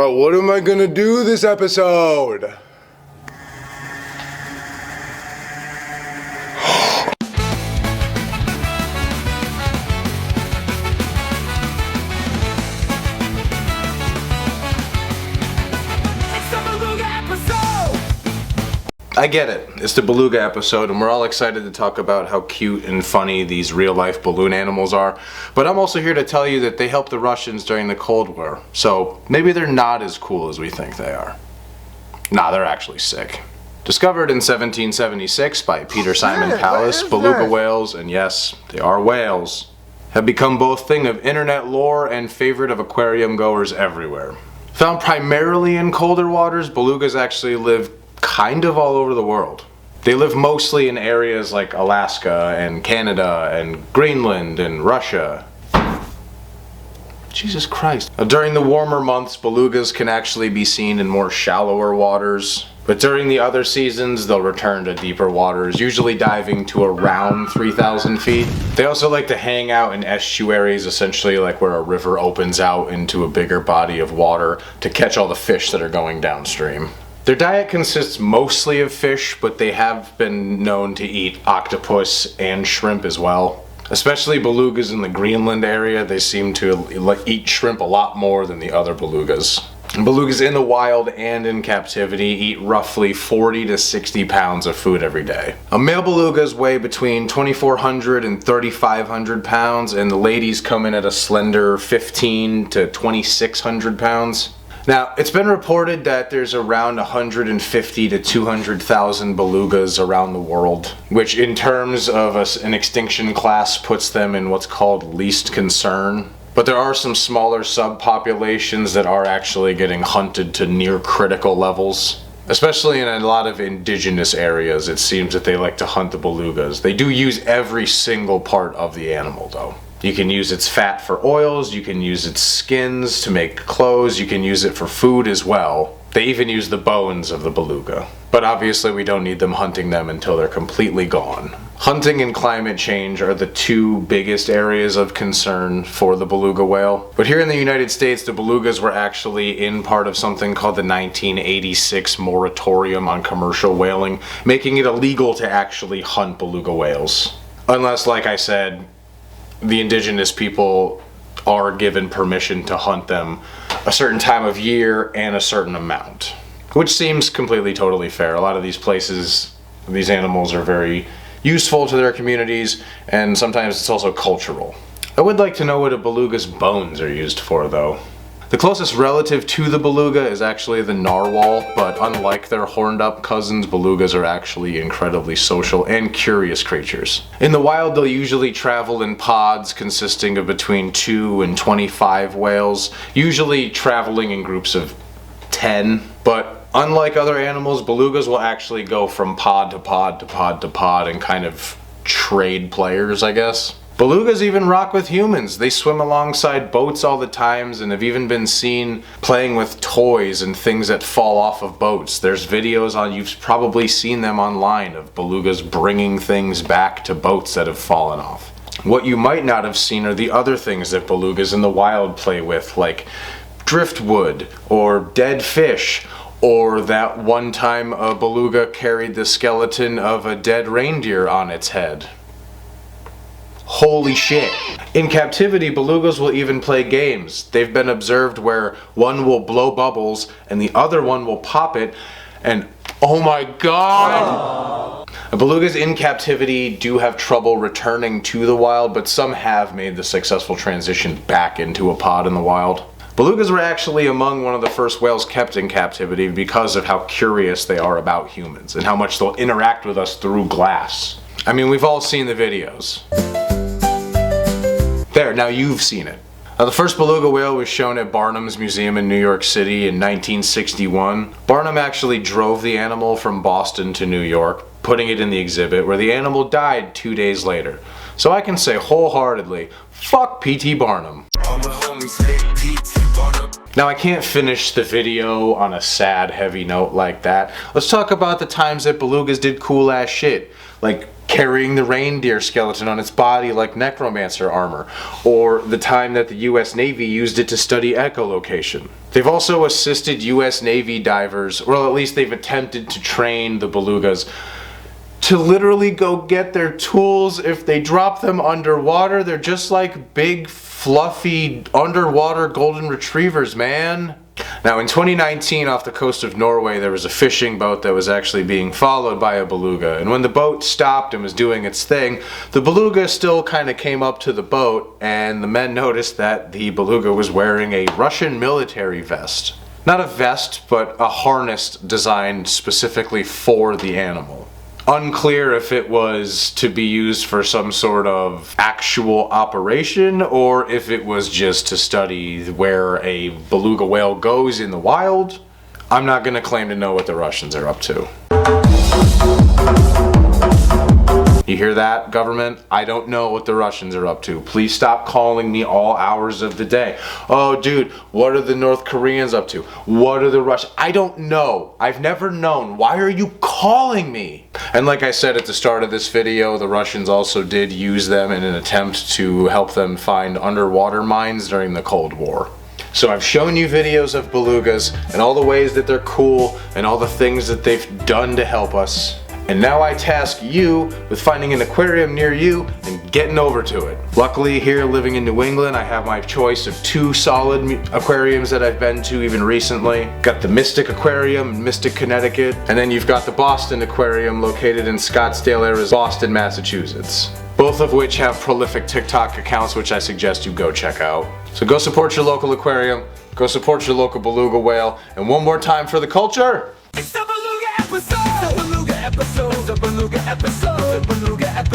Alright, what am I gonna do this episode? I get it. It's the Beluga episode, and we're all excited to talk about how cute and funny these real-life balloon animals are. But I'm also here to tell you that they helped the Russians during the Cold War, so maybe they're not as cool as we think they are. Nah, they're actually sick. Discovered in 1776 by Peter Simon Pallas, beluga whales, and yes, they are whales, have become both thing of internet lore and favorite of aquarium goers everywhere. Found primarily in colder waters, belugas actually live kind of all over the world. They live mostly in areas like Alaska and Canada and Greenland and Russia. Jesus Christ. During the warmer months, belugas can actually be seen in more shallower waters, but during the other seasons they'll return to deeper waters, usually diving to around 3,000 feet. They also like to hang out in estuaries, essentially like where a river opens out into a bigger body of water to catch all the fish that are going downstream. Their diet consists mostly of fish, but they have been known to eat octopus and shrimp as well. Especially belugas in the Greenland area, they seem to eat shrimp a lot more than the other belugas. Belugas in the wild and in captivity eat roughly 40 to 60 pounds of food every day. Male belugas weigh between 2,400 and 3,500 pounds, and the ladies come in at a slender 15 to 2,600 pounds. Now, it's been reported that there's around 150 to 200,000 belugas around the world, which in terms of an extinction class puts them in what's called least concern. But there are some smaller subpopulations that are actually getting hunted to near critical levels. Especially in a lot of indigenous areas, it seems that they like to hunt the belugas. They do use every single part of the animal though. You can use its fat for oils, you can use its skins to make clothes, you can use it for food as well. They even use the bones of the beluga. But obviously we don't need them hunting them until they're completely gone. Hunting and climate change are the two biggest areas of concern for the beluga whale. But here in the United States, the belugas were actually in part of something called the 1986 moratorium on commercial whaling, making it illegal to actually hunt beluga whales. Unless, like I said, the indigenous people are given permission to hunt them a certain time of year and a certain amount, which seems completely totally fair. A lot of these places, these animals are very useful to their communities, and sometimes it's also cultural. I would like to know what a beluga's bones are used for though. The closest relative to the beluga is actually the narwhal, but unlike their horned up cousins, belugas are actually incredibly social and curious creatures. In the wild, they'll usually travel in pods consisting of between 2 and 25 whales, usually traveling in groups of 10, but unlike other animals, belugas will actually go from pod to pod to pod to pod and kind of trade players, I guess. Belugas even rock with humans. They swim alongside boats all the times and have even been seen playing with toys and things that fall off of boats. There's videos on, you've probably seen them online, of belugas bringing things back to boats that have fallen off. What you might not have seen are the other things that belugas in the wild play with, like driftwood or dead fish, or that one time a beluga carried the skeleton of a dead reindeer on its head. Holy shit. In captivity, belugas will even play games. They've been observed where one will blow bubbles and the other one will pop it, and oh my god! Belugas in captivity do have trouble returning to the wild, but some have made the successful transition back into a pod in the wild. Belugas were actually among one of the first whales kept in captivity because of how curious they are about humans and how much they'll interact with us through glass. I mean, we've all seen the videos. There, now you've seen it. The first beluga whale was shown at Barnum's Museum in New York City in 1961. Barnum actually drove the animal from Boston to New York, putting it in the exhibit, where the animal died 2 days later. So I can say wholeheartedly, fuck P.T. Barnum. Now I can't finish the video on a sad, heavy note like that. Let's talk about the times that belugas did cool ass shit, like carrying the reindeer skeleton on its body like necromancer armor, or the time that the US Navy used it to study echolocation. They've also assisted US Navy divers, or at least they've attempted to train the belugas to literally go get their tools if they drop them underwater. They're just like big, fluffy, underwater golden retrievers, man. Now in 2019 off the coast of Norway there was a fishing boat that was actually being followed by a beluga, and when the boat stopped and was doing its thing, the beluga still kind of came up to the boat, and the men noticed that the beluga was wearing a Russian military vest. Not a vest, but a harness designed specifically for the animal. Unclear if it was to be used for some sort of actual operation or if it was just to study where a beluga whale goes in the wild. I'm not gonna claim to know what the Russians are up to. You hear that, government? I don't know what the Russians are up to. Please stop calling me all hours of the day. Oh, dude, what are the North Koreans up to? What are the Russians? I don't know. I've never known. Why are you calling me? And like I said at the start of this video, the Russians also did use them in an attempt to help them find underwater mines during the Cold War. So I've shown you videos of belugas and all the ways that they're cool and all the things that they've done to help us. And now I task you with finding an aquarium near you and getting over to it. Luckily here living in New England I have my choice of 2 solid aquariums that I've been to even recently. Got the Mystic Aquarium in Mystic, Connecticut, and then you've got the Boston Aquarium located in Scottsdale, Arizona, Boston, Massachusetts. Both of which have prolific TikTok accounts which I suggest you go check out. So go support your local aquarium, go support your local beluga whale, and one more time for the culture! It's the Beluga episode! The Beluga episode! The Beluga episode! The Beluga episode!